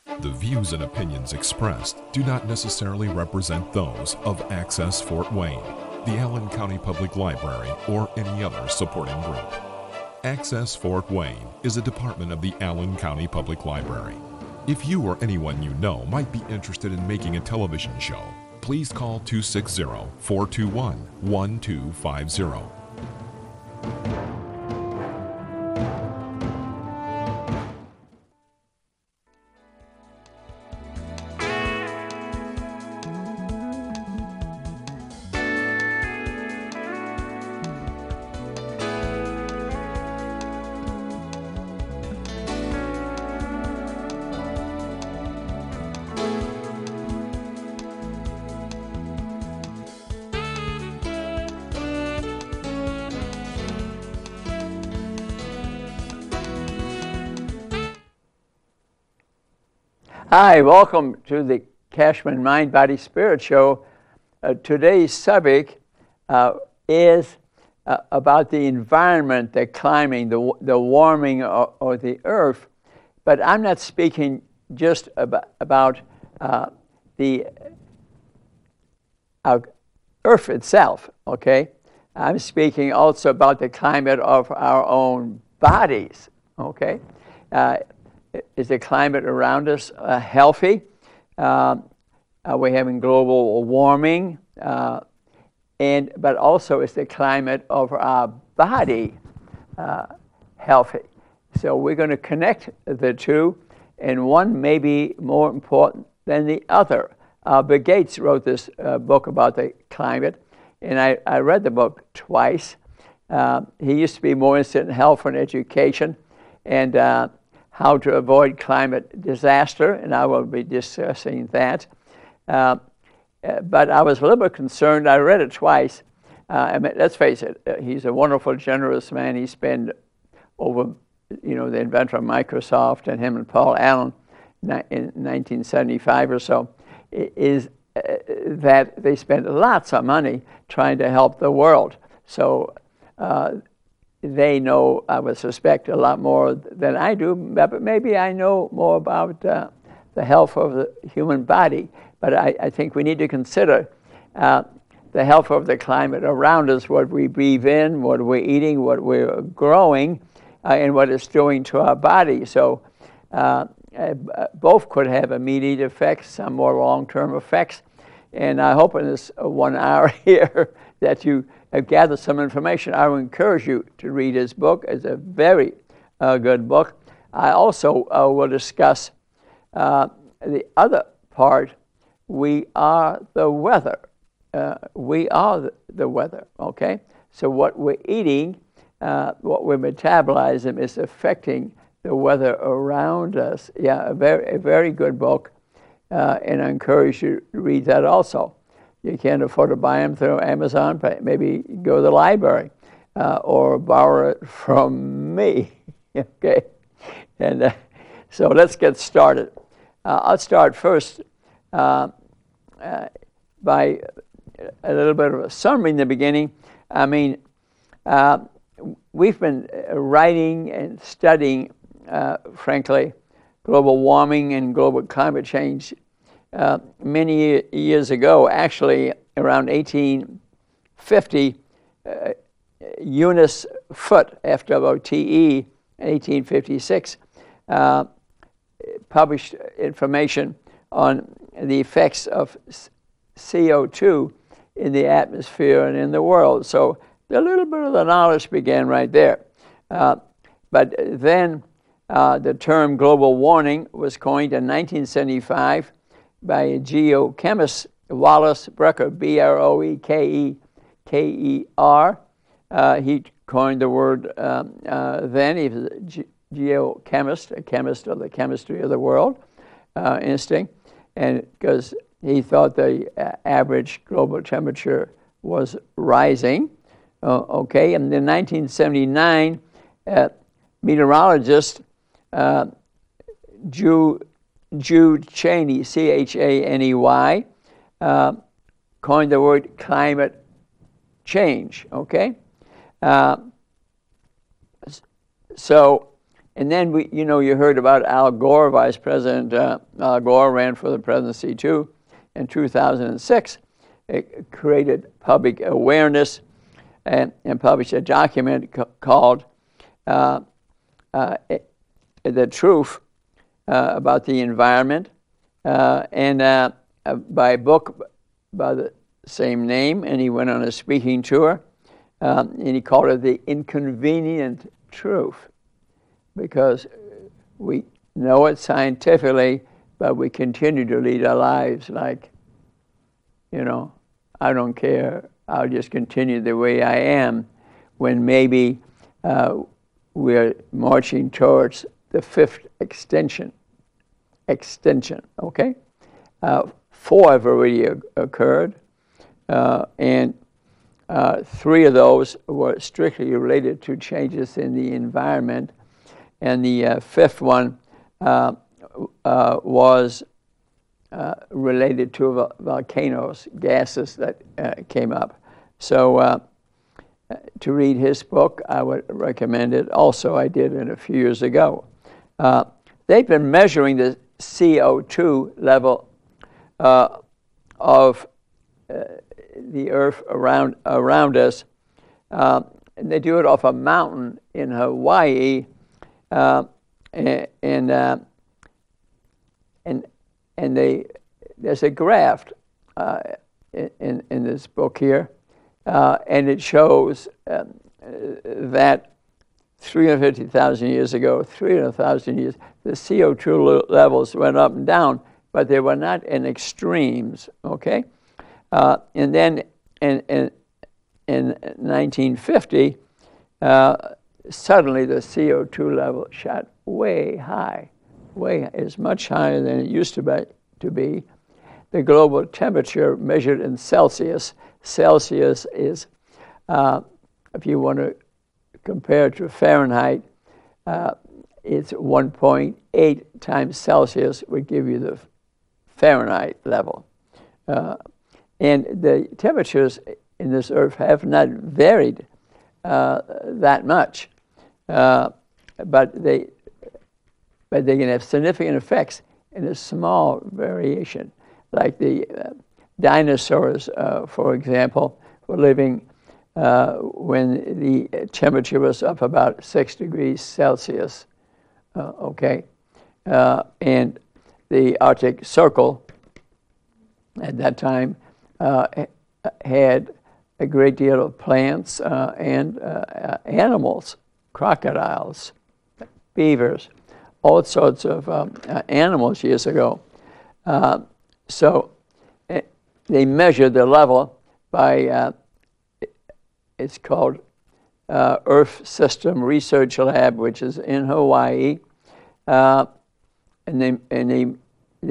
The views and opinions expressed do not necessarily represent those of Access Fort Wayne, the Allen County Public Library, or any other supporting group. Access Fort Wayne is a department of the Allen County Public Library. If you or anyone you know might be interested in making a television show, please call 260-421-1250. Hi, welcome to the Cashman Mind, Body, Spirit Show. Today's subject is about the environment, the climbing, the warming of the earth. But I'm not speaking just about the earth itself, okay? I'm speaking also about the climate of our own bodies, okay? Is the climate around us healthy? Are we having global warming? But also is the climate of our body healthy? So we're going to connect the two, and one may be more important than the other. Bill Gates wrote this book about the climate, and I read the book twice. He used to be more interested in health and education, and how to avoid climate disaster, and I will be discussing that. But I was a little bit concerned. I read it twice. I mean, let's face it, he's a wonderful, generous man. He spent over, the inventor of Microsoft and him and Paul Allen in 1975 or so, is that they spent lots of money trying to help the world. So they know, I would suspect, a lot more than I do, but maybe I know more about the health of the human body. But I think we need to consider the health of the climate around us, what we breathe in, what we're eating, what we're growing, and what it's doing to our body. So both could have immediate effects, some more long-term effects. And I hope in this 1 hour here that you have gathered some information. I would encourage you to read his book. It's a very good book. I also will discuss the other part. We are the weather. We are the weather, okay? So what we're eating, what we're metabolizing is affecting the weather around us. Yeah, a very good book, and I encourage you to read that also. You can't afford to buy them through Amazon, but maybe go to the library or borrow it from me, okay? And so let's get started. I'll start first by a little bit of a summary in the beginning. I mean, we've been writing and studying, frankly, global warming and global climate change many years ago. Actually, around 1850, Eunice Foote, FWTE, in 1856, published information on the effects of CO2 in the atmosphere and in the world. So a little bit of the knowledge began right there. But then the term global warming was coined in 1975 by a geochemist, Wallace Brecker, Broeker. He coined the word then. He was a geochemist, a chemist of the chemistry of the world, interesting, and because he thought the average global temperature was rising. Okay, and in 1979, meteorologist Jude Cheney, Chaney, coined the word climate change, okay? So And then you heard about Al Gore, Vice President Al Gore ran for the presidency too in 2006. It created public awareness and published a document called The Truth about the Environment, and by a book by the same name, and he went on a speaking tour, and he called it The Inconvenient Truth, because we know it scientifically, but we continue to lead our lives like, I don't care, I'll just continue the way I am, when maybe we're marching towards the fifth extension, okay? 4 have already occurred, and 3 of those were strictly related to changes in the environment, and the 5th one was related to volcanoes, gases that came up. So to read his book, I would recommend it. Also, I did it a few years ago. They've been measuring the CO2 level of the earth around us. And they do it off a mountain in Hawaii, and there's a graph in this book here, and it shows that 350,000 years ago, 300,000 years, the CO2 levels went up and down, but they were not in extremes, okay? And then in 1950, suddenly the CO2 level shot way high, is much higher than it used to be. The global temperature measured in Celsius is, if you want to compare it to Fahrenheit, it's 1.8 times Celsius would give you the Fahrenheit level. And the temperatures in this earth have not varied that much, but they can have significant effects in a small variation. Like the dinosaurs, for example, were living when the temperature was up about 6 degrees Celsius, okay? And the Arctic Circle at that time had a great deal of plants and animals, crocodiles, beavers, all sorts of animals years ago. So they measured the level by, it's called Earth System Research Lab, which is in Hawaii, and they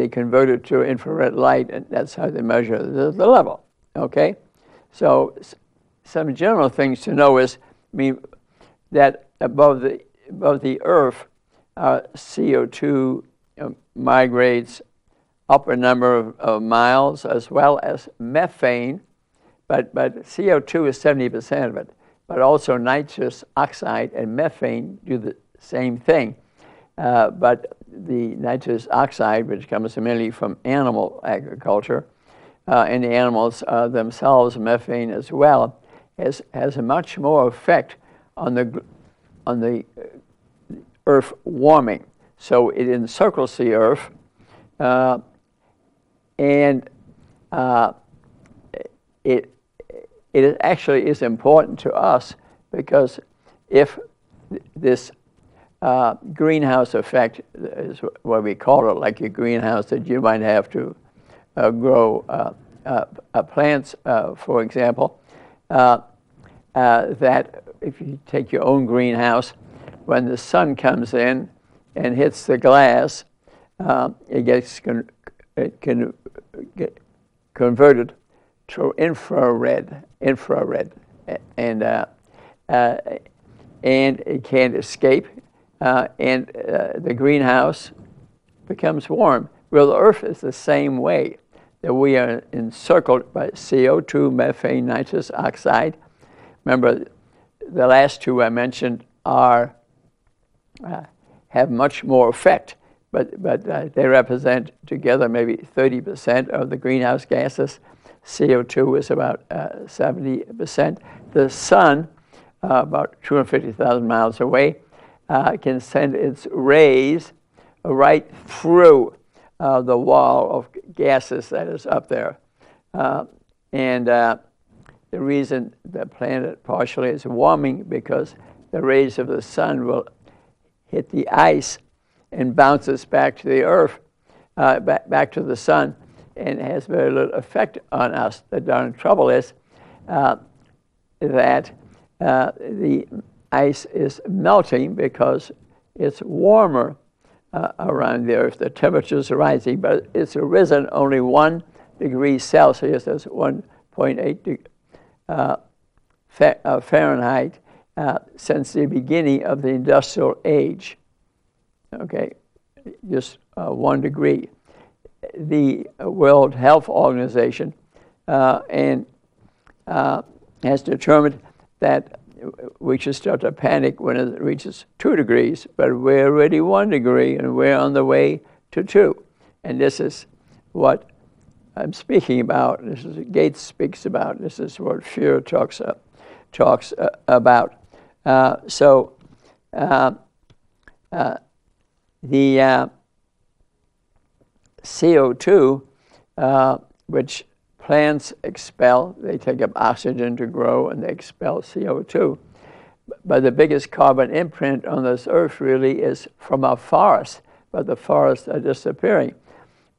convert it to infrared light, and that's how they measure the level, okay? So some general things to know is, that above the Earth, CO2 migrates up a number of miles, as well as methane, but CO2 is 70% of it, but also nitrous oxide and methane do the same thing. But the nitrous oxide, which comes mainly from animal agriculture, and the animals themselves, methane as well, has a much more effect on the Earth warming. So it encircles the Earth, and it actually is important to us, because if this greenhouse effect is what we call it, like a greenhouse that you might have to grow plants, for example, that if you take your own greenhouse, when the sun comes in and hits the glass, it can get converted to infrared, and it can't escape, and the greenhouse becomes warm. Well, the Earth is the same way, that we are encircled by CO2, methane, nitrous oxide. Remember, the last two I mentioned are have much more effect, but they represent together maybe 30% of the greenhouse gases. CO2 is about 70%. The sun, about 250,000 miles away, can send its rays right through the wall of gases that is up there. And the reason the planet partially is warming because the rays of the sun will hit the ice and bounces back to the earth, back to the sun, and has very little effect on us. The darn trouble is that the ice is melting because it's warmer around the earth. The temperature's rising, but it's risen only 1 degree Celsius, that's 1.8 Fahrenheit, since the beginning of the industrial age. Okay, just 1 degree. The World Health Organization has determined that we should start to panic when it reaches 2 degrees, but we're already 1 degree and we're on the way to 2. And this is what I'm speaking about. This is what Gates speaks about. This is what Fuhrer talks about. The CO2, which plants expel, they take up oxygen to grow and they expel CO2. But the biggest carbon imprint on this earth really is from our forests, but the forests are disappearing.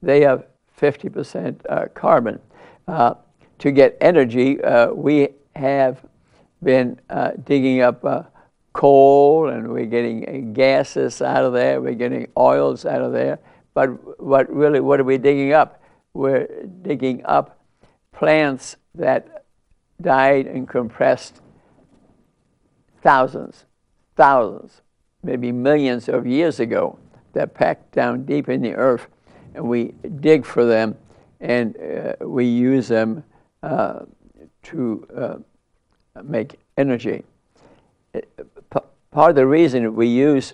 They have 50% carbon. To get energy, we have been digging up coal, and we're getting gases out of there, we're getting oils out of there. But what are we digging up? We're digging up plants that died and compressed thousands, maybe millions of years ago. They're packed down deep in the earth, and we dig for them, and we use them to make energy. Part of the reason we use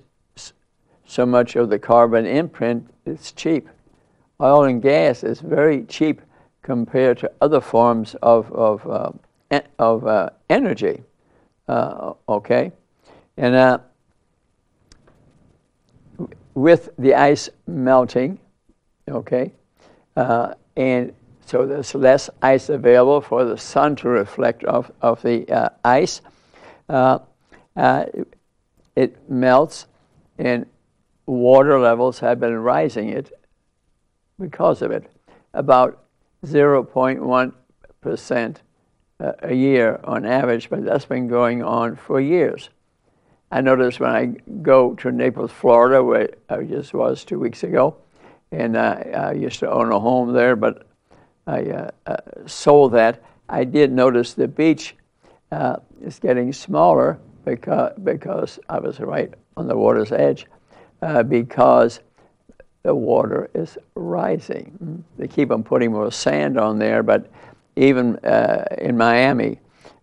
so much of the carbon imprint is cheap. Oil and gas is very cheap compared to other forms of energy. Okay, and with the ice melting, okay, and so there's less ice available for the sun to reflect off of the ice. It melts, and water levels have been rising because of it, about 0.1% a year on average, but that's been going on for years. I noticed when I go to Naples, Florida, where I just was 2 weeks ago, and I used to own a home there, but I sold that. I did notice the beach is getting smaller because I was right on the water's edge, because the water is rising. They keep on putting more sand on there, but even in Miami,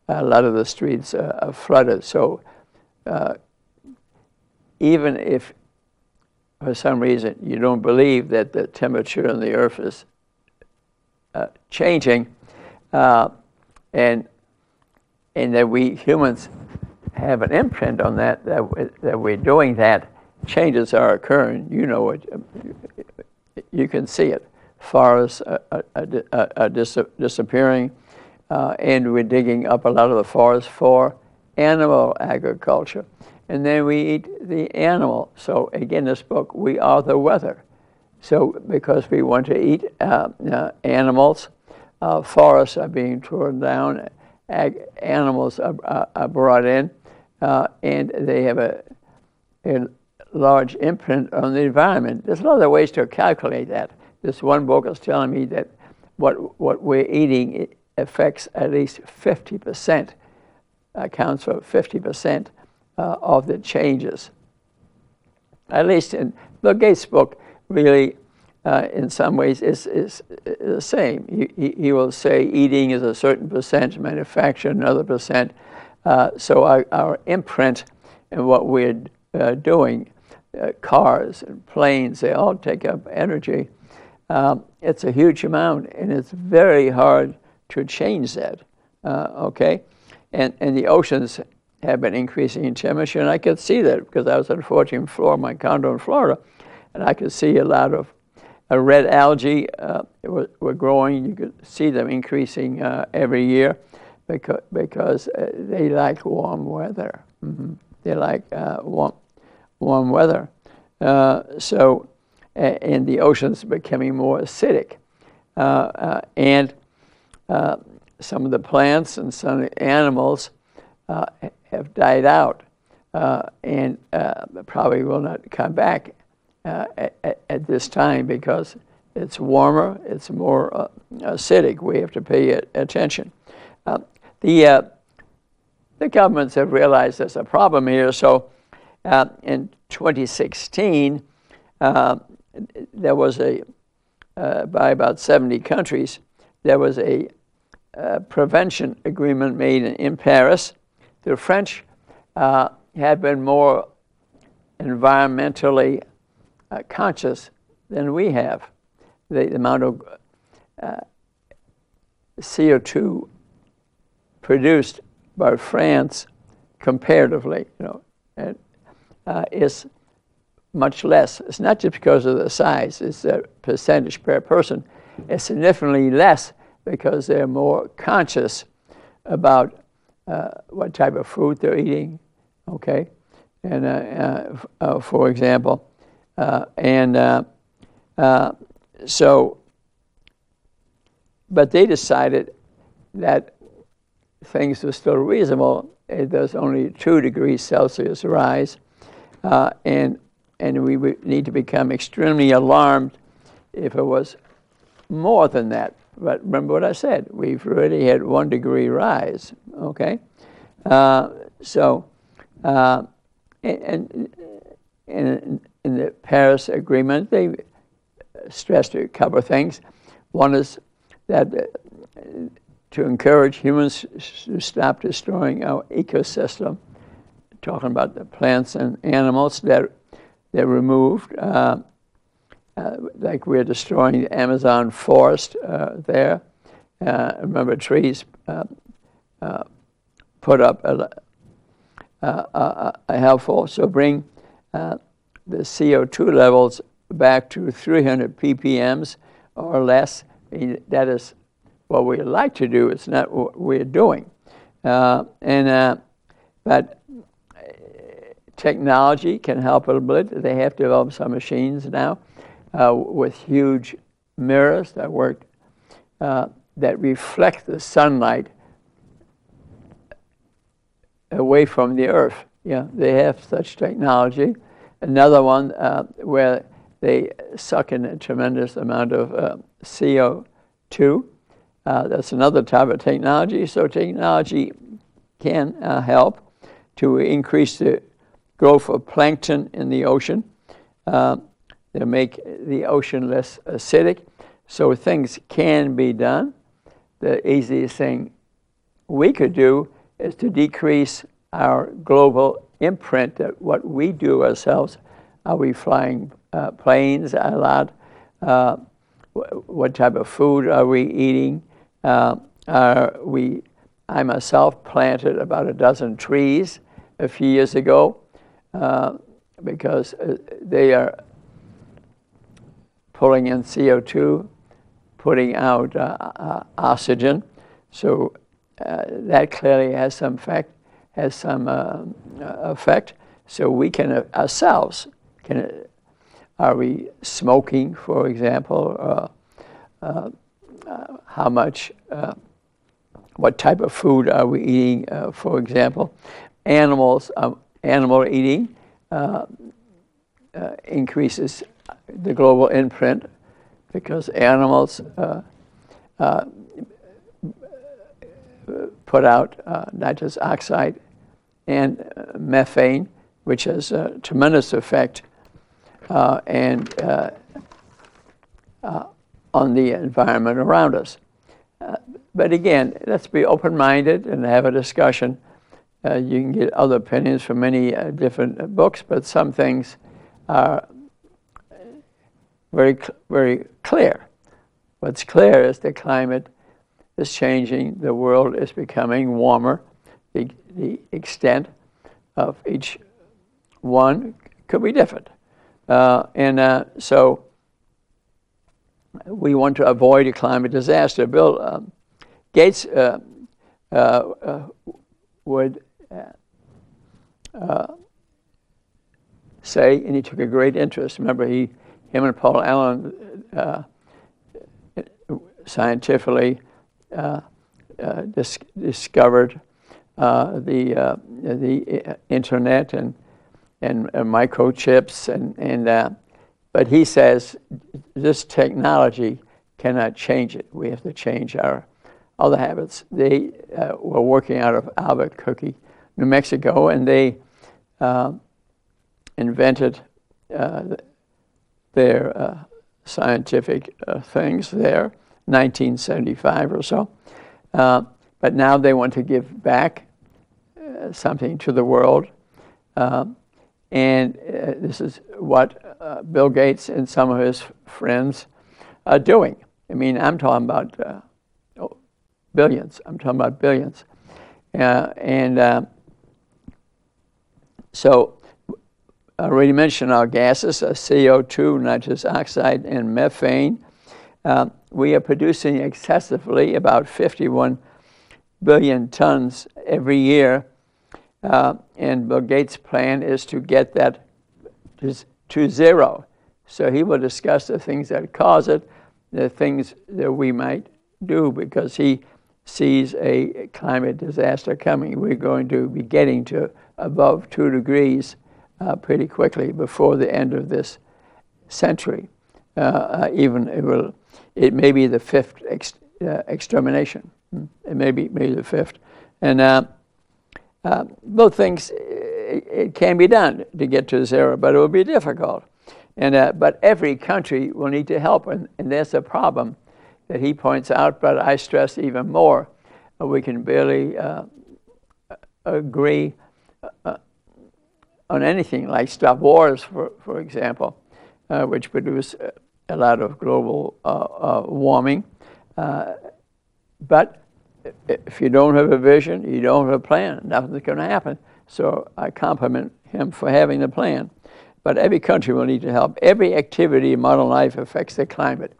a lot of the streets are flooded. So even if for some reason you don't believe that the temperature on the earth is changing, and that we humans have an imprint on that we're doing that, changes are occurring. You know it. You can see it. Forests are disappearing, and we're digging up a lot of the forest for animal agriculture. And then we eat the animal. So again, this book, We Are the Weather. So because we want to eat animals, forests are being torn down, animals are brought in, and they have a large imprint on the environment. There's a lot of ways to calculate that. This one book is telling me that what we're eating, it affects at least 50%, accounts for 50% of the changes. At least in Bill Gates' book, really, in some ways, is the same. He will say eating is a certain percent, manufacturing another percent. So our imprint and what we're doing cars and planes, they all take up energy. It's a huge amount, and it's very hard to change that, okay? And the oceans have been increasing in temperature, and I could see that because I was on the 14th floor of my condo in Florida, and I could see a lot of red algae were growing. You could see them increasing every year because they like warm weather. Mm-hmm. They like warm weather. And the oceans are becoming more acidic. And some of the plants and some of the animals have died out and probably will not come back at this time because it's warmer, it's more acidic. We have to pay attention. The governments have realized there's a problem here, so in 2016, there was by about 70 countries, there was a prevention agreement made in Paris. The French had been more environmentally conscious than we have. The amount of CO2 produced by France comparatively, is much less. It's not just because of the size, it's the percentage per person. It's significantly less because they're more conscious about what type of food they're eating, okay? And for example, but they decided that things were still reasonable. There's only 2 degrees Celsius rise, and we would need to become extremely alarmed if it was more than that. But remember what I said, we've already had 1 degree rise, okay? In the Paris Agreement, they stressed a couple of things. One is that to encourage humans to stop destroying our ecosystem, talking about the plants and animals that they're removed, like we're destroying the Amazon forest there. Remember, trees put up a helpful, so bring the CO2 levels back to 300 ppms or less. That is what we like to do. It's not what we're doing. But technology can help a little bit. They have developed some machines now with huge mirrors that work that reflect the sunlight away from the earth. Yeah, they have such technology. Another one where they suck in a tremendous amount of CO2. That's another type of technology. So technology can help to increase the growth of plankton in the ocean. They make the ocean less acidic. So things can be done. The easiest thing we could do is to decrease our global imprint, that what we do ourselves. Are we flying planes a lot? What type of food are we eating? I myself planted about 12 trees a few years ago because they are pulling in CO2, putting out oxygen. So that clearly has some effect. So we can ourselves can. Are we smoking, for example? How much? What type of food are we eating? For example, animal eating increases the global imprint because animals put out nitrous oxide and methane, which has a tremendous effect on the environment around us. But again, let's be open-minded and have a discussion. You can get other opinions from many different books, but some things are very clear. What's clear is the climate is changing. The world is becoming warmer. The extent of each one could be different. So we want to avoid a climate disaster. Bill Gates would say, and he took a great interest. Remember, him and Paul Allen scientifically discovered the internet and microchips but he says this technology cannot change it. We have to change our other habits. They were working out of Albuquerque, New Mexico, and they invented their scientific things there, 1975 or so. But now they want to give back something to the world. And this is what Bill Gates and some of his friends are doing. I mean, I'm talking about billions. I'm talking about billions. So I already mentioned our gases, CO2, nitrous oxide, and methane. We are producing excessively, about 51 billion tons every year. And Bill Gates' plan is to get that to zero. So he will discuss the things that cause it, the things that we might do, because he sees a climate disaster coming. We're going to be getting to above 2 degrees pretty quickly before the end of this century. It may be the fifth extermination. It may be the fifth. And both things, it can be done to get to zero, but it will be difficult. But every country will need to help, and there's a problem that he points out, but I stress even more. We can barely agree on anything, like stop wars, for example, which produce a lot of global warming. But if you don't have a vision, you don't have a plan, nothing's going to happen. So I compliment him for having the plan. But every country will need to help. Every activity in modern life affects the climate.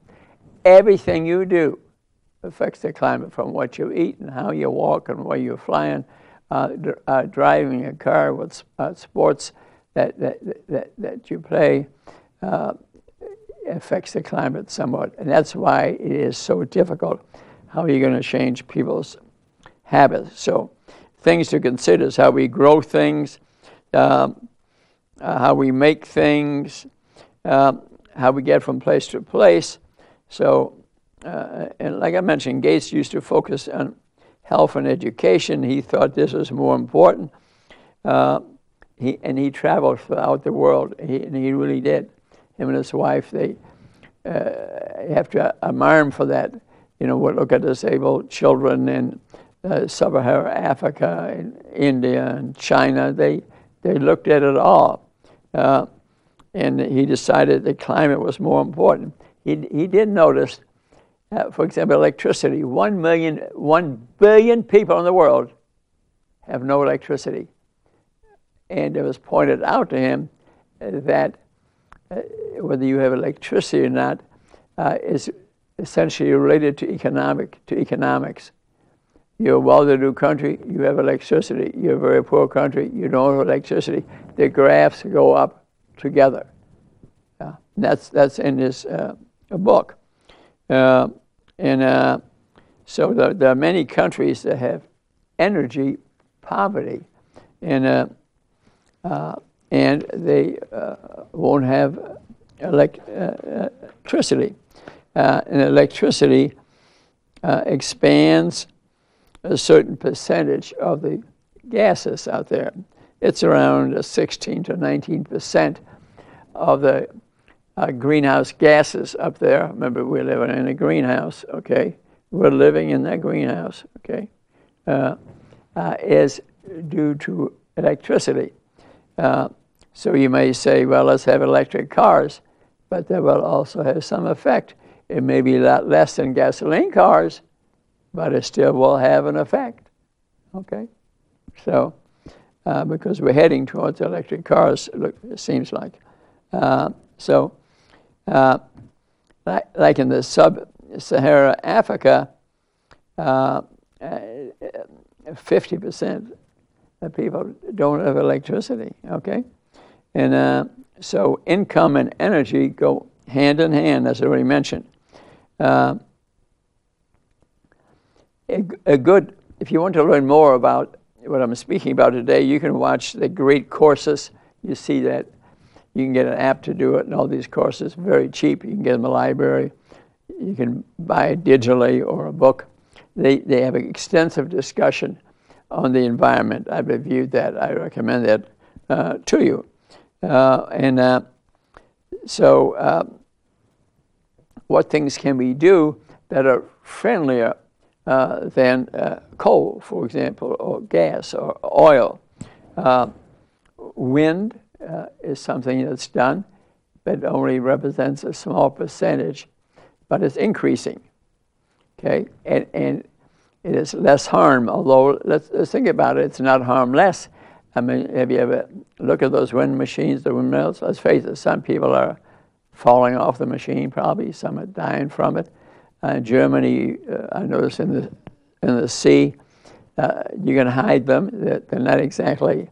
Everything you do affects the climate, from what you eat and how you walk and where you're flying, driving a car, with sports that you play affects the climate somewhat. And that's why it is so difficult. How are you going to change people's habits? So things to consider is how we grow things, how we make things, how we get from place to place. So, and like I mentioned, Gates used to focus on health and education. He thought this was more important. He traveled throughout the world, and he really did. Him and his wife, they have to admire him for that. You know, we'll look at disabled children in sub-Saharan Africa, and India, and China. They looked at it all. And he decided that climate was more important. He did notice, for example, electricity. 1 billion people in the world have no electricity. And it was pointed out to him that whether you have electricity or not is essentially related to economics. You're a well-to-do country, you have electricity. You're a very poor country, you don't have electricity. The graphs go up together. That's in this book. So there are many countries that have energy poverty, and they won't have electricity. And electricity expands a certain percentage of the gases out there. It's around 16 to 19% of the greenhouse gases up there. Remember, we're living in a greenhouse, okay? We're living in that greenhouse, okay? Is due to electricity. So you may say, well, let's have electric cars, but that will also have some effect. It may be a lot less than gasoline cars, but it still will have an effect, okay? So, because we're heading towards electric cars, it seems like. Like in the sub-Sahara Africa, 50% of people don't have electricity, okay? And so income and energy go hand in hand, as I already mentioned. If you want to learn more about what I'm speaking about today, you can watch the great courses. You see that you can get an app to do it, and all these courses are very cheap. You can get them in the library. You can buy it digitally or a book. They have an extensive discussion on the environment. I've reviewed that. I recommend that to you. What things can we do that are friendlier than coal, for example, or gas or oil? Wind is something that's done, but only represents a small percentage, but it's increasing. Okay, and it is less harm. Although let's think about it, it's not harmless. I mean, have you ever look at those wind machines, the windmills? Let's face it, some people are falling off the machine. Probably some are dying from it. In Germany, I noticed in the sea, you can hide them. They're not exactly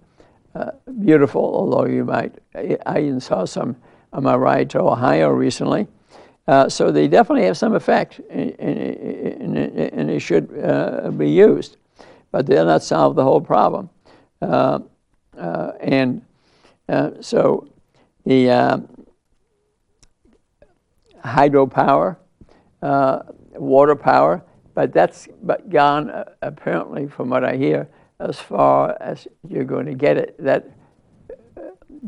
beautiful, although you might. I even saw some on my ride to Ohio recently. So they definitely have some effect, and they should be used, but they'll not solve the whole problem. So the hydropower, water power, but that's gone apparently, from what I hear, as far as you're going to get it. That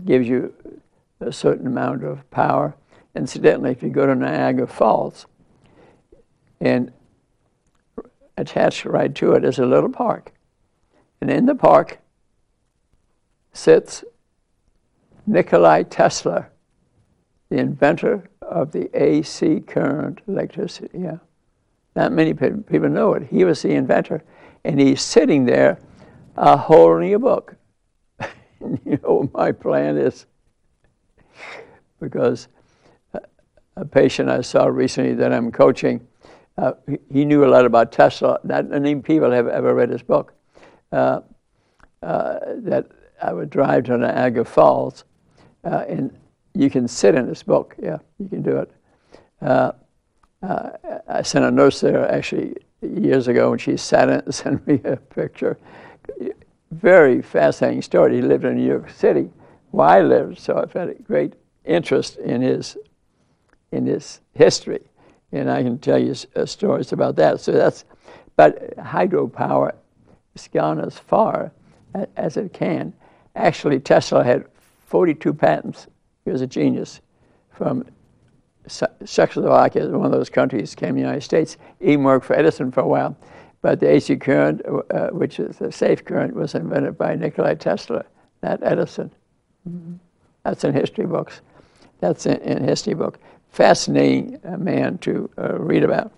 gives you a certain amount of power. Incidentally, if you go to Niagara Falls, and attached right to it is a little park, and in the park sits Nikola Tesla, the inventor of the AC current electricity. Yeah, not many people know it. He was the inventor, and he's sitting there holding a book. You know what my plan is? Because a patient I saw recently that I'm coaching, he knew a lot about Tesla. Not many people have ever read his book. That I would drive to Niagara Falls, and you can sit in this book. Yeah, you can do it. I sent a nurse there actually years ago, and she sat in and sent me a picture. Very fascinating story. He lived in New York City, where I lived, so I've had a great interest in his history, and I can tell you stories about that. So but hydropower has gone as far as it can. Actually, Tesla had 42 patents. He was a genius. From Czechoslovakia, one of those countries, came to the United States. He worked for Edison for a while, but the AC current, which is a safe current, was invented by Nikola Tesla, not Edison. Mm-hmm. That's in history books. That's in history book. Fascinating man to read about.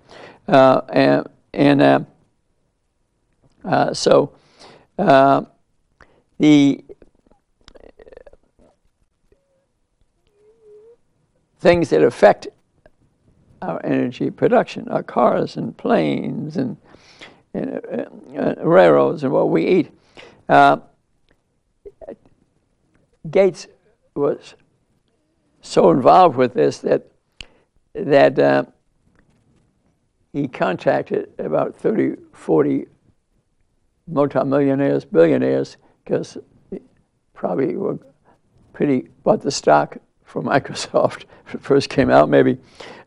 The things that affect our energy production, our cars and planes and railroads and what we eat. Gates was so involved with this that he contacted about 30, 40 multimillionaires, billionaires, because probably were bought the stock for Microsoft when it first came out, maybe.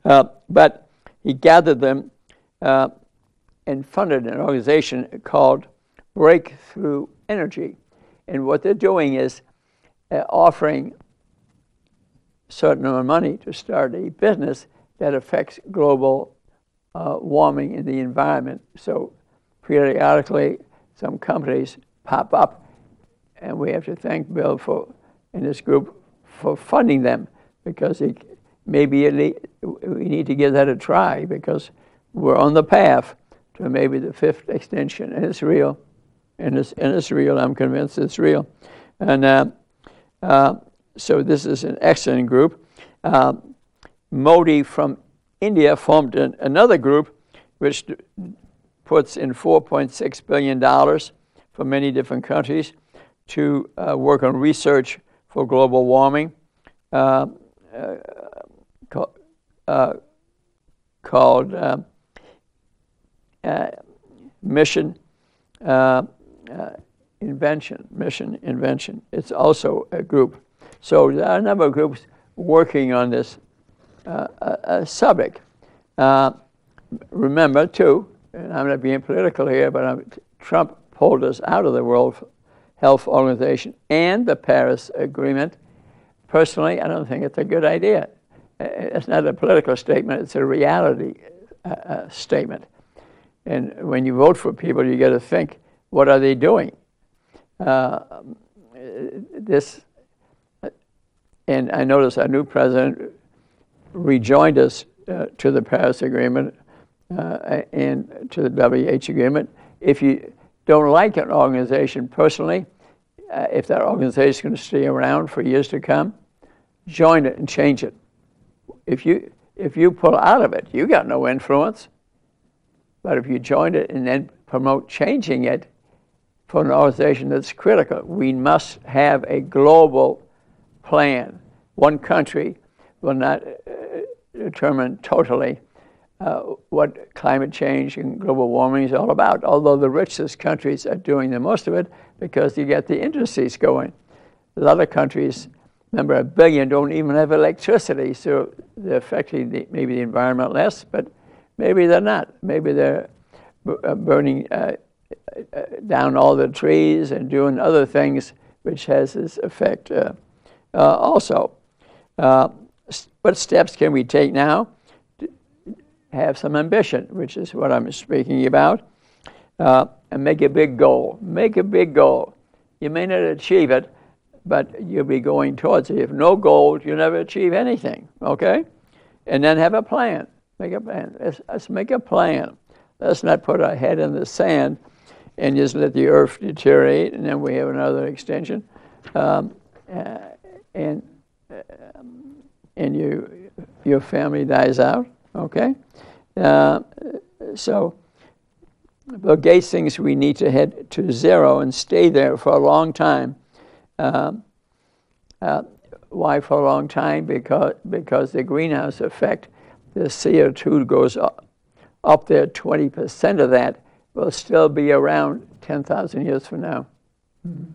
But he gathered them and funded an organization called Breakthrough Energy. And what they're doing is offering a certain amount of money to start a business that affects global warming in the environment. So periodically, some companies pop up, and we have to thank Bill for in this group for funding them, because maybe we need to give that a try, because we're on the path to maybe the 5th extinction, and it's real. And it's real. I'm convinced it's real. And so this is an excellent group. Modi from India formed another group which puts in $4.6 billion from many different countries to work on research for global warming, called Mission Invention. It's also a group. So there are a number of groups working on this subject. Remember, too, and I'm not being political here, but Trump pulled us out of the World Health Organization and the Paris Agreement. Personally, I don't think it's a good idea. It's not a political statement, it's a reality statement. And when you vote for people, you got to think, what are they doing? And I notice our new president rejoined us to the Paris Agreement and to the WHO Agreement. If you don't like an organization personally, if that organization is going to stay around for years to come, join it and change it. If you pull out of it, you got no influence. But if you join it and then promote changing it for an organization that's critical, we must have a global plan. One country will not determine totally what climate change and global warming is all about, although the richest countries are doing the most of it because you get the industries going. A lot of countries, remember, 1 billion don't even have electricity, so they're affecting maybe the environment less, but maybe they're not. Maybe they're burning down all the trees and doing other things which has this effect also. What steps can we take now to have some ambition, which is what I'm speaking about, and make a big goal. Make a big goal. You may not achieve it, but you'll be going towards it. If no goal, you'll never achieve anything, okay? And then have a plan. Make a plan. Let's make a plan. Let's not put our head in the sand and just let the earth deteriorate, and then we have another extension. And your family dies out, okay? So Bill Gates thinks we need to head to zero and stay there for a long time. Why for a long time? Because the greenhouse effect, the CO2 goes up there, 20% of that will still be around 10,000 years from now. Mm-hmm.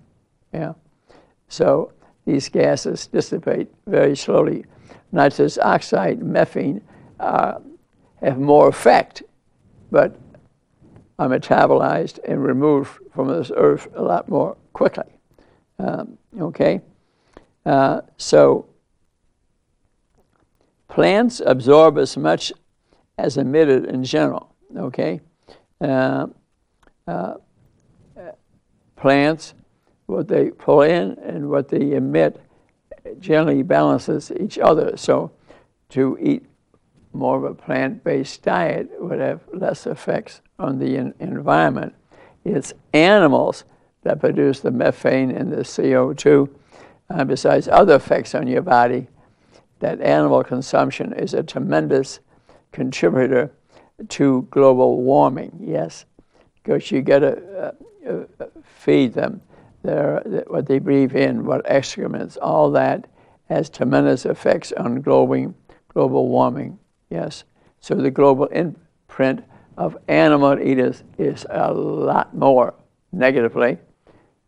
Yeah. So these gases dissipate very slowly. Nitrous oxide, methane have more effect, but are metabolized and removed from this earth a lot more quickly. Okay? So plants absorb as much as emitted in general. Okay? Plants, what they pull in and what they emit generally balances each other. So to eat more of a plant-based diet would have less effects on the environment. It's animals that produce the methane and the CO2, besides other effects on your body. That animal consumption is a tremendous contributor to global warming, yes, because you got to feed them. What they breathe in, what excrements, all that has tremendous effects on global warming, yes. So the global imprint of animal eaters is a lot more negatively.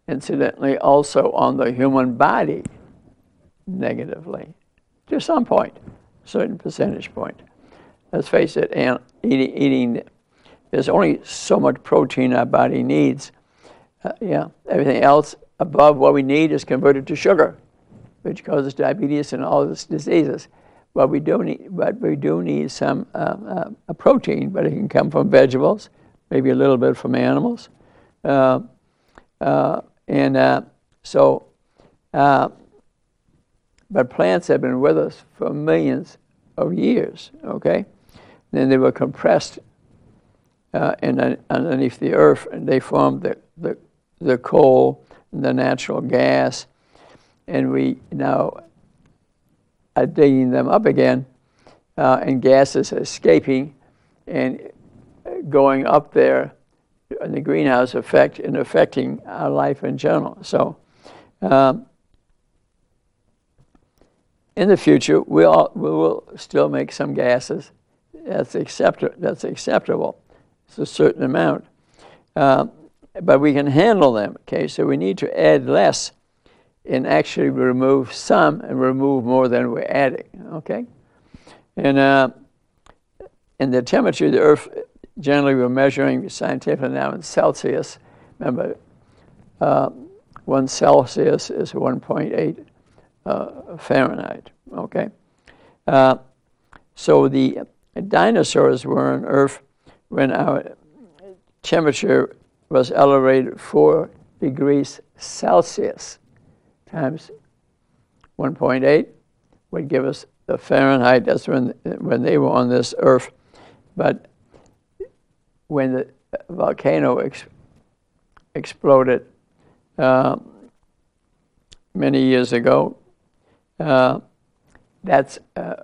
Incidentally, also on the human body negatively, to some point, a certain percentage point. Let's face it, eating, there's only so much protein our body needs. Everything else above what we need is converted to sugar, which causes diabetes and all these diseases. But we do need some protein, but it can come from vegetables, maybe a little bit from animals. So but plants have been with us for millions of years, okay? Then they were compressed underneath the earth, and they formed the coal and the natural gas, and we now are digging them up again, and gases are escaping and going up there in the greenhouse effect and affecting our life in general. So in the future, we will still make some gases. That's acceptable. It's a certain amount. But we can handle them, okay? So we need to add less and actually remove some and remove more than we're adding, okay? And the temperature of the Earth, generally we're measuring scientifically now in Celsius. Remember, 1 Celsius is 1.8 Fahrenheit, okay? So the dinosaurs were on Earth when our temperature was elevated 4 degrees Celsius times 1.8 would give us the Fahrenheit. That's when they were on this Earth. But when the volcano exploded many years ago, that's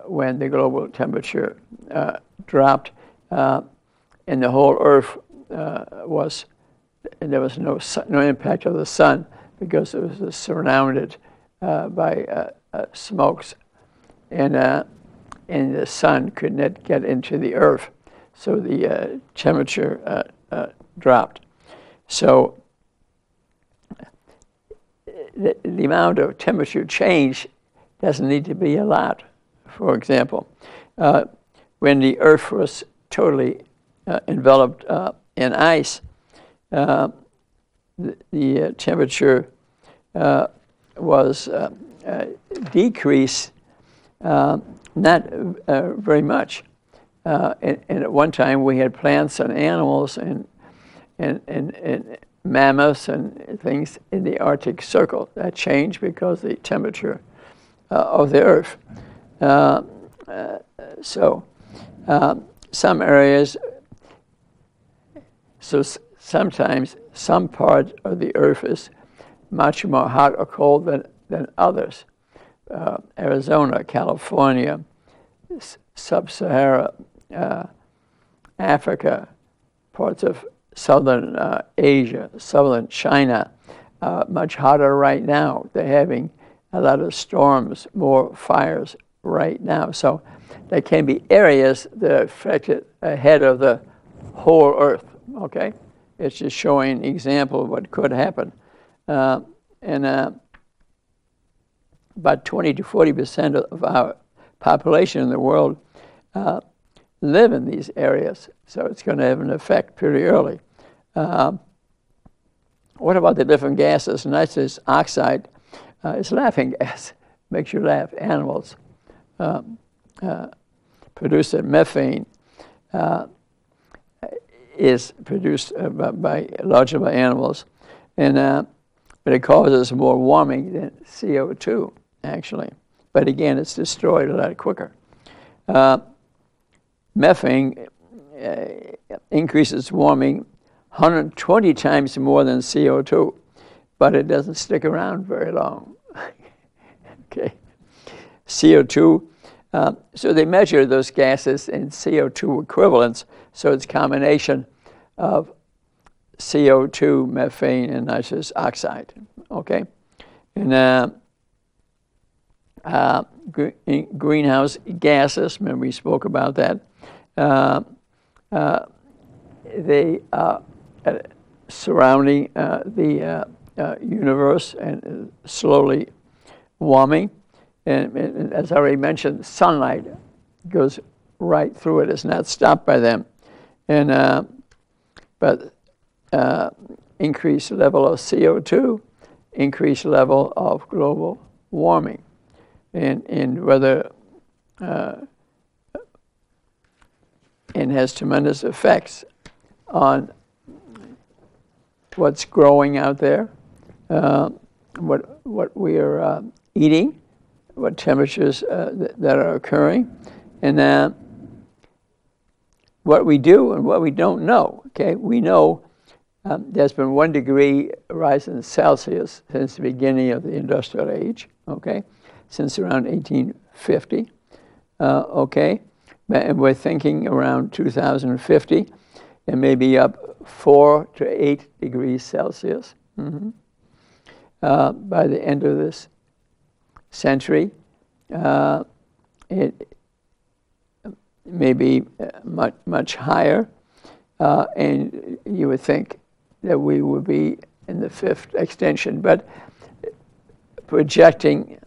when the global temperature dropped, and the whole Earth and there was no impact of the sun because it was surrounded by smokes, and the sun could not get into the Earth, so the temperature dropped. So the amount of temperature change doesn't need to be a lot. For example, when the Earth was totally enveloped in ice, the temperature was decreased, not very much. And at one time we had plants and animals and mammoths and things in the Arctic Circle. That changed because of the temperature of the Earth. Some areas, so sometimes some part of the Earth is much more hot or cold than others. Arizona, California, Sub-Sahara Africa, parts of southern Asia, southern China, much hotter right now. They're having a lot of storms, more fires right now. So there can be areas that are affected ahead of the whole Earth, okay? It's just showing an example of what could happen. About 20 to 40% of our population in the world live in these areas, so it's going to have an effect pretty early. What about the different gases? Nitrous oxide is laughing gas, makes you laugh. Animals produce it. Methane is produced largely by animals, but it causes more warming than CO2, actually. But again, it's destroyed a lot quicker. Methane increases warming 120 times more than CO2, but it doesn't stick around very long. Okay, CO2. So they measure those gases in CO2 equivalents. So it's a combination of CO2, methane, and nitrous oxide. Okay, and greenhouse gases. Remember we spoke about that. They are surrounding the universe and slowly warming. And as I already mentioned, sunlight goes right through it. It's not stopped by them. And but increased level of CO2, increased level of global warming, and whether and has tremendous effects on what's growing out there, what we are eating, what temperatures that are occurring, and what we do and what we don't know. Okay, we know there's been 1 degree rise in Celsius since the beginning of the industrial age. Okay, since around 1850. Okay, and we're thinking around 2050, it may be up 4 to 8 degrees Celsius by the end of this century. It may be much higher, and you would think that we would be in the 5th extinction, but projecting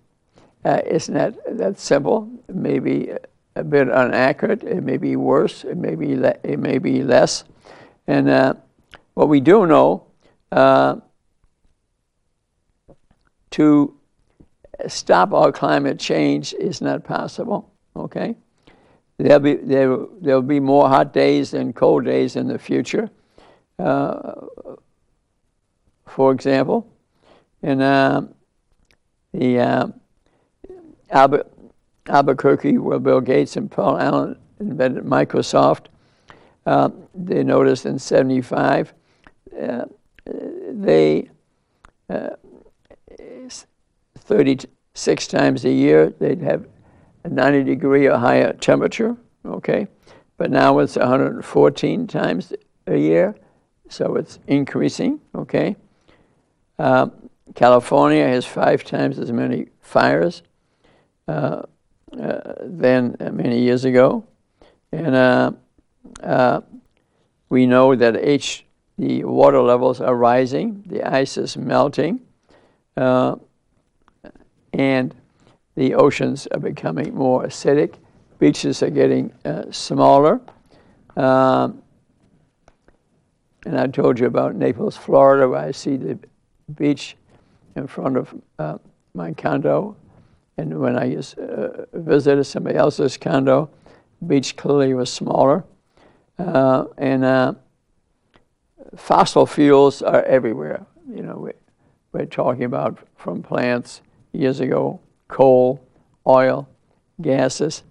isn't that simple. It may be a bit inaccurate. It may be worse. It may be less. And what we do know, to stop our climate change is not possible. Okay, there'll be more hot days than cold days in the future. For example, in the Albuquerque, where Bill Gates and Paul Allen invented Microsoft, they noticed in '75 they 36 times a year they'd have a 90-degree or higher temperature. Okay, but now it's 114 times a year, so it's increasing. Okay, California has 5 times as many fires than many years ago, and we know that the water levels are rising, the ice is melting, and the oceans are becoming more acidic. Beaches are getting smaller. And I told you about Naples, Florida, where I see the beach in front of my condo. And when I visited somebody else's condo, the beach clearly was smaller. And fossil fuels are everywhere. You know, we're talking about from plants years ago, coal, oil, gases.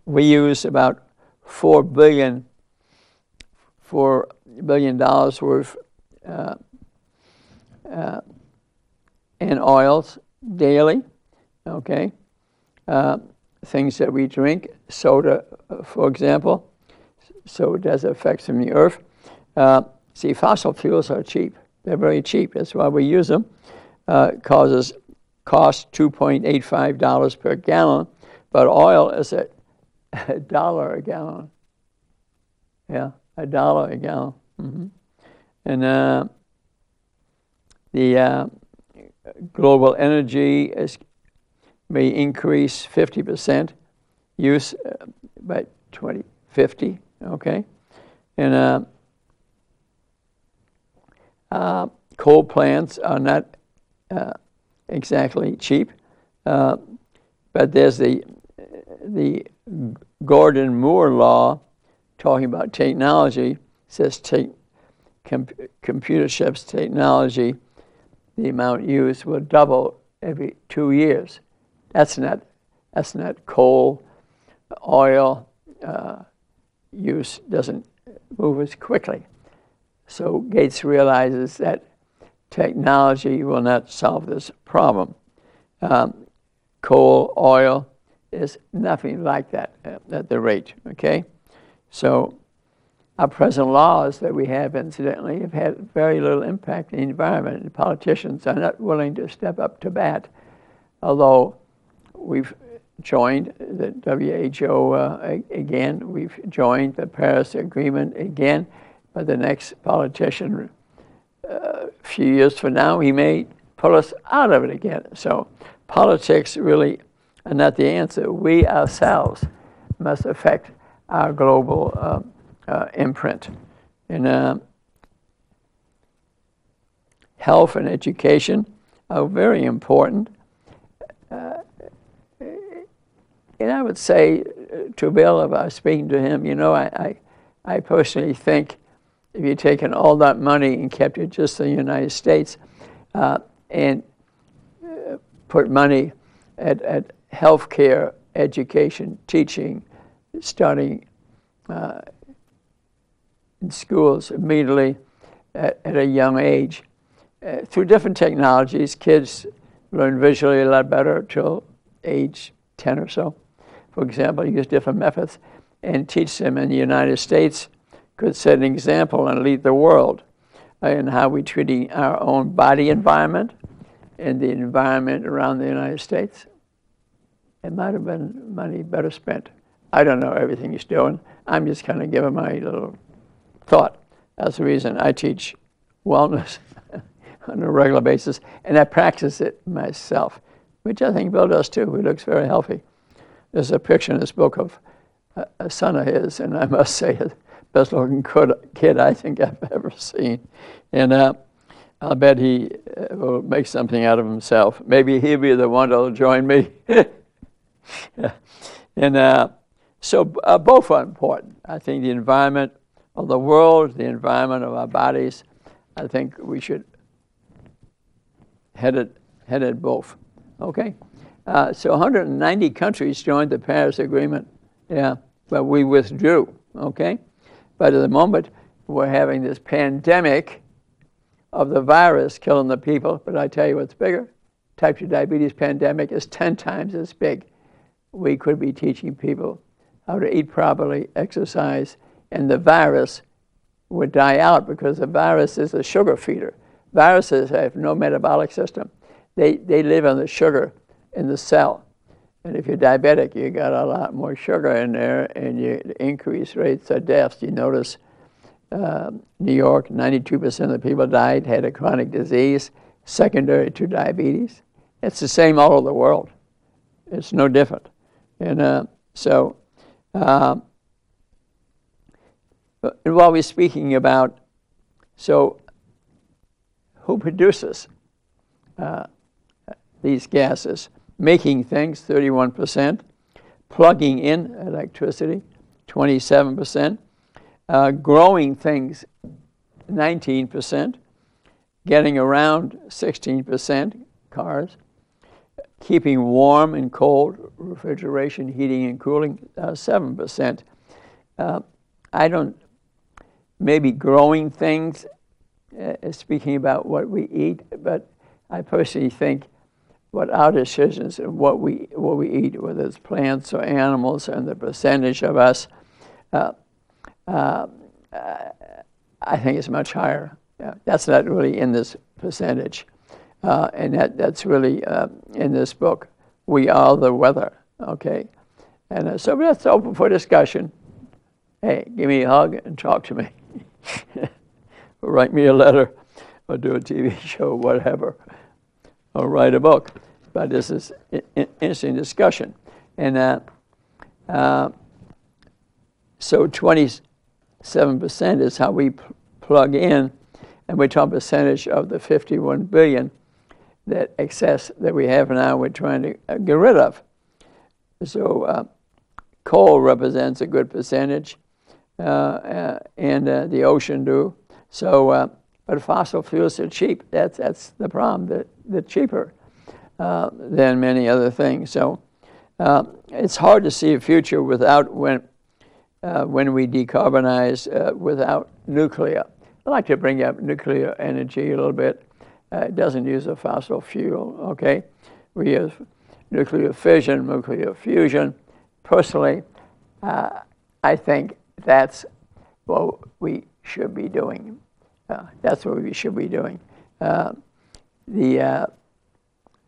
We use about $4 billion worth in oils daily. Okay, things that we drink, soda, for example. So it does affect from the earth. See, fossil fuels are cheap. They're very cheap. That's why we use them. Cost $2.85 per gallon, but oil is at $1 a gallon. Yeah, $1 a gallon. And the global energy may increase 50% use by 2050. Okay, and coal plants are not exactly cheap, but there's the Gordon Moore law talking about technology. Says computer chips technology, the amount used will double every 2 years. That's not coal, oil use doesn't move as quickly. So Gates realizes that technology will not solve this problem. Coal, oil is nothing like that at the rate. Okay, so our present laws that we have, incidentally, have had very little impact on the environment, and politicians are not willing to step up to bat, although we've joined the WHO again, we've joined the Paris Agreement again, but the next politician, a few years from now, he may pull us out of it again. So politics really are not the answer. We ourselves must affect our global imprint. And health and education are very important. And I would say to Bill, if I was speaking to him, you know, I personally think if you'd taken all that money and kept it just in the United States and put money at healthcare, education, teaching, starting in schools immediately at a young age. Through different technologies, kids learn visually a lot better till age 10 or so. For example, use different methods and teach them in the United States could set an example and lead the world in how we're treating our own body environment and the environment around the United States. It might have been money better spent. I don't know everything he's doing. I'm just kind of giving my little thought. That's the reason I teach wellness on a regular basis, and I practice it myself, which I think Bill does too. He looks very healthy. There's a picture in this book of a son of his, and I must say, the best looking kid I think I've ever seen. And I'll bet he will make something out of himself. Maybe he'll be the one that'll join me. And so both are important. I think the environment of the world, the environment of our bodies, I think we should head it both. Okay? So 190 countries joined the Paris Agreement. Yeah, but we withdrew. Okay? But at the moment, we're having this pandemic of the virus killing the people. But I tell you what's bigger. Type 2 diabetes pandemic is 10 times as big. We could be teaching people how to eat properly, exercise, and the virus would die out because the virus is a sugar feeder. Viruses have no metabolic system. They live on the sugar in the cell. And if you're diabetic, you got a lot more sugar in there, and you increase rates of deaths. You notice New York, 92% of the people died, had a chronic disease secondary to diabetes. It's the same all over the world. It's no different. And and while we're speaking about, so who produces these gases? Making things, 31%. Plugging in electricity, 27%. Growing things, 19%. Getting around, 16%. Cars. Keeping warm and cold, refrigeration, heating and cooling, 7%. Maybe growing things, speaking about what we eat, but I personally think what our decisions and what we eat, whether it's plants or animals, and the percentage of us, I think it's much higher. That's not really in this percentage. And that's really in this book. We are the weather, okay? And so that's open for discussion. Hey, give me a hug and talk to me. Or write me a letter, or do a TV show, whatever. Or write a book. But this is an interesting discussion. And so 27% is how we plug in, and we talk percentage of the 51 billion that excess that we have now we're trying to get rid of. So coal represents a good percentage, and the ocean do. So, but fossil fuels are cheap. That's the problem. They're cheaper than many other things. So it's hard to see a future without when we decarbonize without nuclear. I'd like to bring up nuclear energy a little bit. It doesn't use a fossil fuel, okay? We use nuclear fission, nuclear fusion. Personally, I think that's what we should be doing. That's what we should be doing.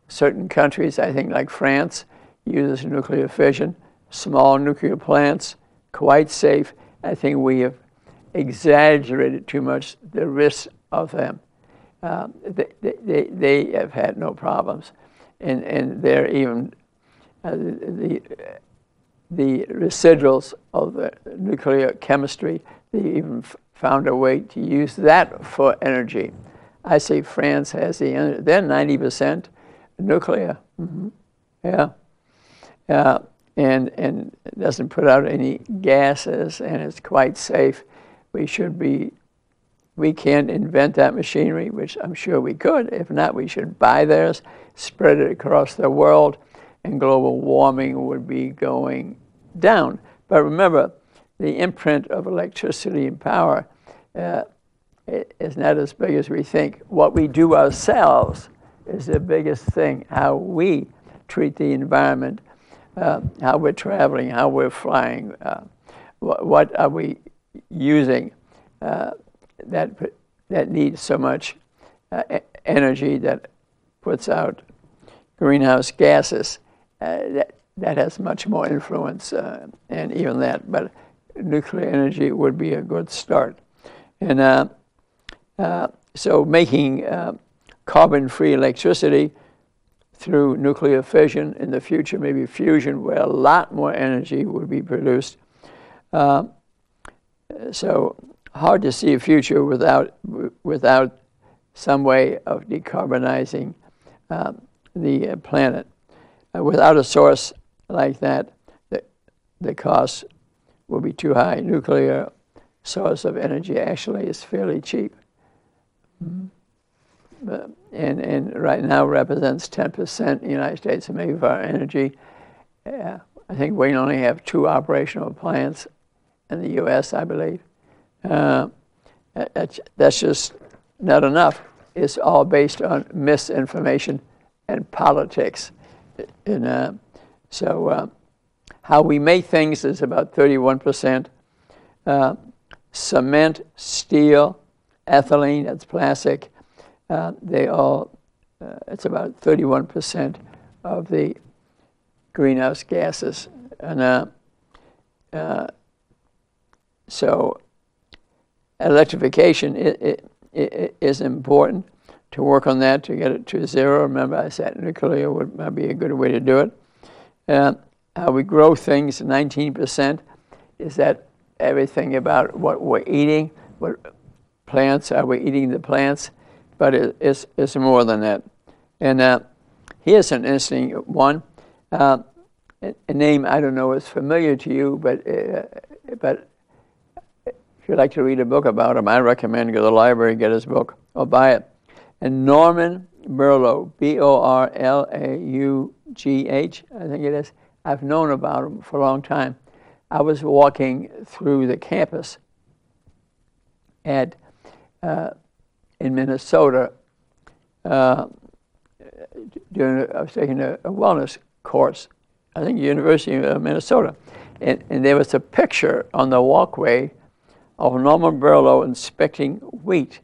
Certain countries, I think like France, uses nuclear fission, small nuclear plants, quite safe. I think we have exaggerated too much the risks of them. They have had no problems, and they're even the residuals of the nuclear chemistry. They even found a way to use that for energy. I say France has the energy. They're 90% nuclear. Mm-hmm. Yeah, and it doesn't put out any gases, and it's quite safe. We can't invent that machinery, which I'm sure we could. If not, we should buy theirs, spread it across the world, and global warming would be going down. But remember, the imprint of electricity and power is not as big as we think. What we do ourselves is the biggest thing, how we treat the environment, how we're traveling, how we're flying, what are we using that needs so much energy, that puts out greenhouse gases. That has much more influence, and even that. But nuclear energy would be a good start. And so making carbon-free electricity through nuclear fission, in the future maybe fusion, where a lot more energy would be produced. So hard to see a future without some way of decarbonizing the planet. Without a source like that, the cost will be too high. Nuclear source of energy actually is fairly cheap. And right now represents 10% in the United States maybe of our energy. I think we only have 2 operational plants in the U.S., I believe. That's just not enough. It's all based on misinformation and politics. And so how we make things is about 31%. Cement, steel, ethylene, that's plastic. It's about 31% of the greenhouse gases. And so electrification is important to work on that, to get it to zero. Remember, I said nuclear might be a good way to do it. How we grow things, 19%, is that everything about what we're eating, what plants, are we eating the plants? But it's more than that. And here's an interesting one. A name I don't know is familiar to you, but if you'd like to read a book about him, I recommend go to the library, get his book, or buy it. And Norman Borlaug, Borlaugh, I think it is. I've known about him for a long time. I was walking through the campus in Minnesota. I was taking a wellness course, I think University of Minnesota. And there was a picture on the walkway of Norman Borlaug inspecting wheat.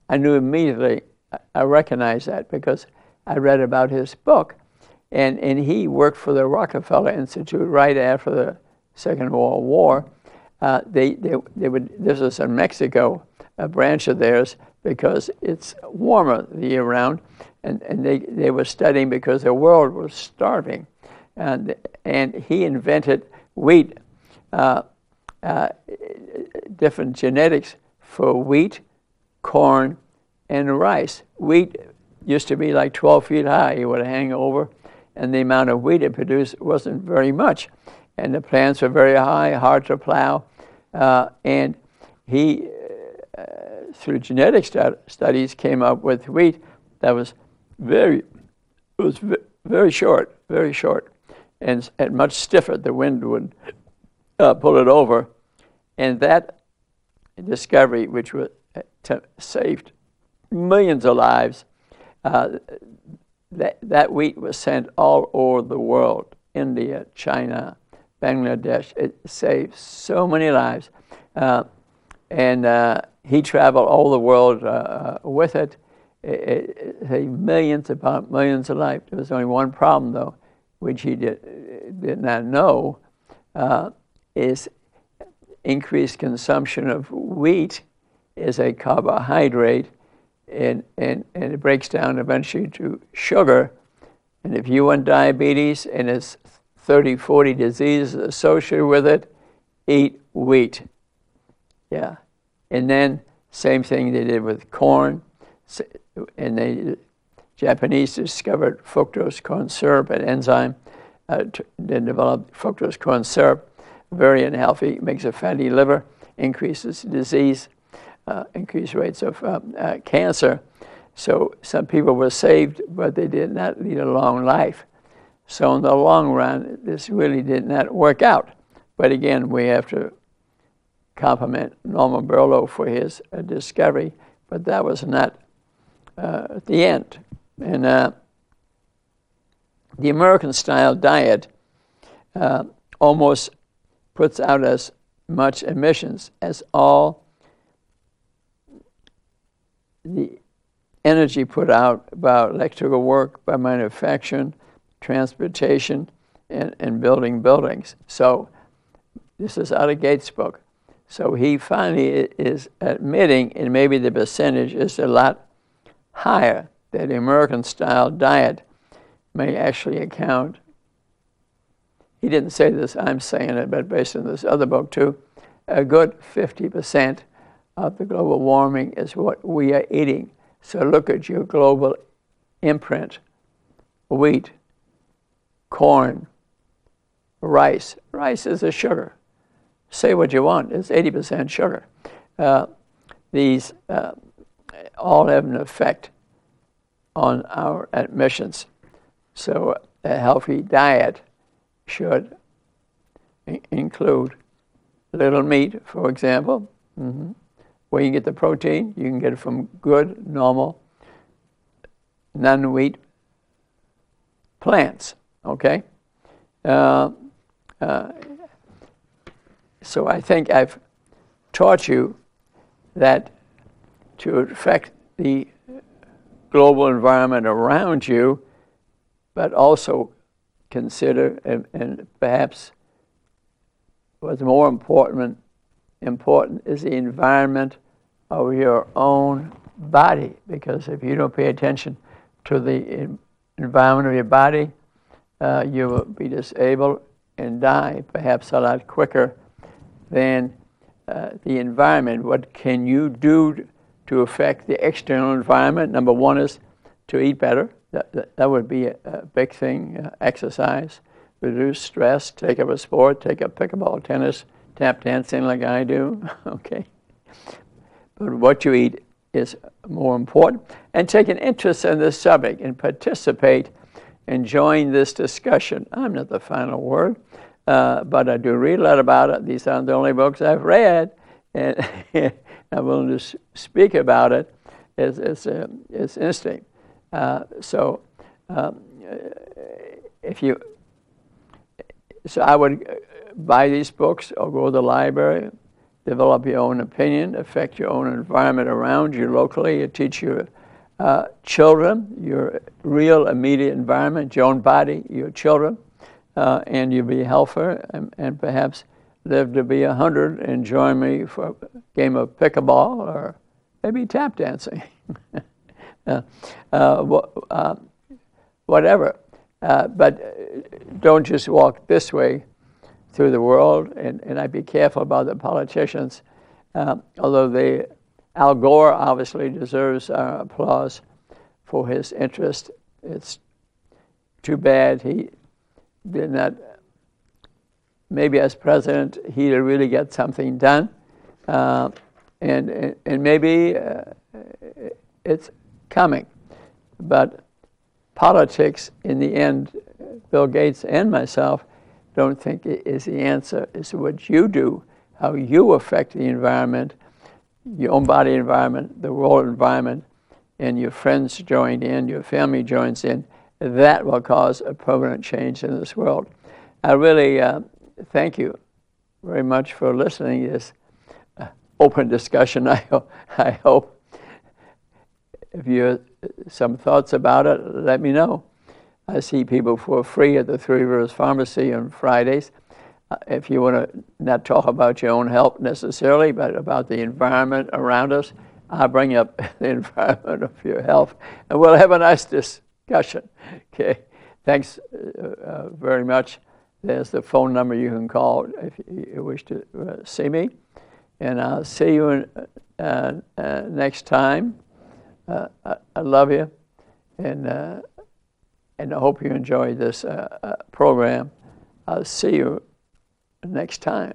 I knew immediately, I recognized that because I read about his book. And he worked for the Rockefeller Institute right after the Second World War. This was in Mexico, a branch of theirs, because it's warmer the year round. And they were studying because the world was starving. And he invented wheat, different genetics for wheat, corn, and rice. Wheat used to be like 12 feet high. It would hang over, and the amount of wheat it produced wasn't very much. And the plants were very high, hard to plow. And he, through genetic studies, came up with wheat that was very short, and much stiffer. The wind would pull it over. And that discovery, which saved millions of lives, that wheat was sent all over the world, India, China, Bangladesh. It saved so many lives. And he traveled all the world with it. It saved millions upon millions of lives. There was only one problem, though, which he did not know, is increased consumption of wheat is a carbohydrate, and it breaks down eventually to sugar. And if you want diabetes and it's 30, 40 diseases associated with it, eat wheat. Yeah. And then same thing they did with corn. And the Japanese discovered fructose corn syrup, an enzyme. They developed fructose corn syrup, very unhealthy, makes a fatty liver, increases disease, increased rates of cancer. So some people were saved, but they did not lead a long life. So in the long run, this really did not work out. But again, we have to compliment Norman Borlaug for his discovery, but that was not the end. And the American-style diet almost puts out as much emissions as all the energy put out by electrical work, by manufacturing, transportation, and building buildings. So this is out of Gates' book. So he finally is admitting, and maybe the percentage is a lot higher, that the American-style diet may actually account, he didn't say this, I'm saying it, but based on this other book too, a good 50% of the global warming is what we are eating. So look at your global imprint: wheat, corn, rice. Rice is a sugar. Say what you want, it's 80% sugar. These all have an effect on our emissions. So a healthy diet should include little meat, for example. Where you get the protein, you can get it from good, normal, non-wheat plants, okay? So I think I've taught you that to affect the global environment around you, but also consider, and perhaps what's more important is the environment of your own body. Because if you don't pay attention to the environment of your body, you will be disabled and die perhaps a lot quicker than the environment. What can you do to affect the external environment? Number one is to eat better. That would be a big thing. Exercise, reduce stress, take up a sport, take up pickleball, tennis, tap dancing like I do, okay? But what you eat is more important. And take an interest in this subject and participate and join this discussion. I'm not the final word, but I do read a lot about it. These aren't the only books I've read, and I'm willing to speak about it. It's interesting. So I would buy these books or go to the library, develop your own opinion, affect your own environment around you locally. You teach your children, your real immediate environment, your own body, your children, and you'll be healthier and perhaps live to be 100 and join me for a game of pickleball or maybe tap dancing. Whatever. But don't just walk this way through the world, and I'd be careful about the politicians, although Al Gore obviously deserves our applause for his interest. It's too bad he did not, maybe as president, he'd really get something done, and maybe it's coming. But politics, in the end, Bill Gates and myself don't think it is the answer. It's what you do, how you affect the environment, your own body environment, the world environment, and your friends join in, your family joins in. That will cause a permanent change in this world. I really thank you very much for listening to this open discussion. I hope. If you have some thoughts about it, let me know. I see people for free at the Three Rivers Pharmacy on Fridays. If you want to not talk about your own health necessarily, but about the environment around us, I'll bring up the environment of your health, and we'll have a nice discussion. Okay, thanks very much. There's the phone number you can call if you wish to see me, and I'll see you next time. I love you, and I hope you enjoy this program. I'll see you next time.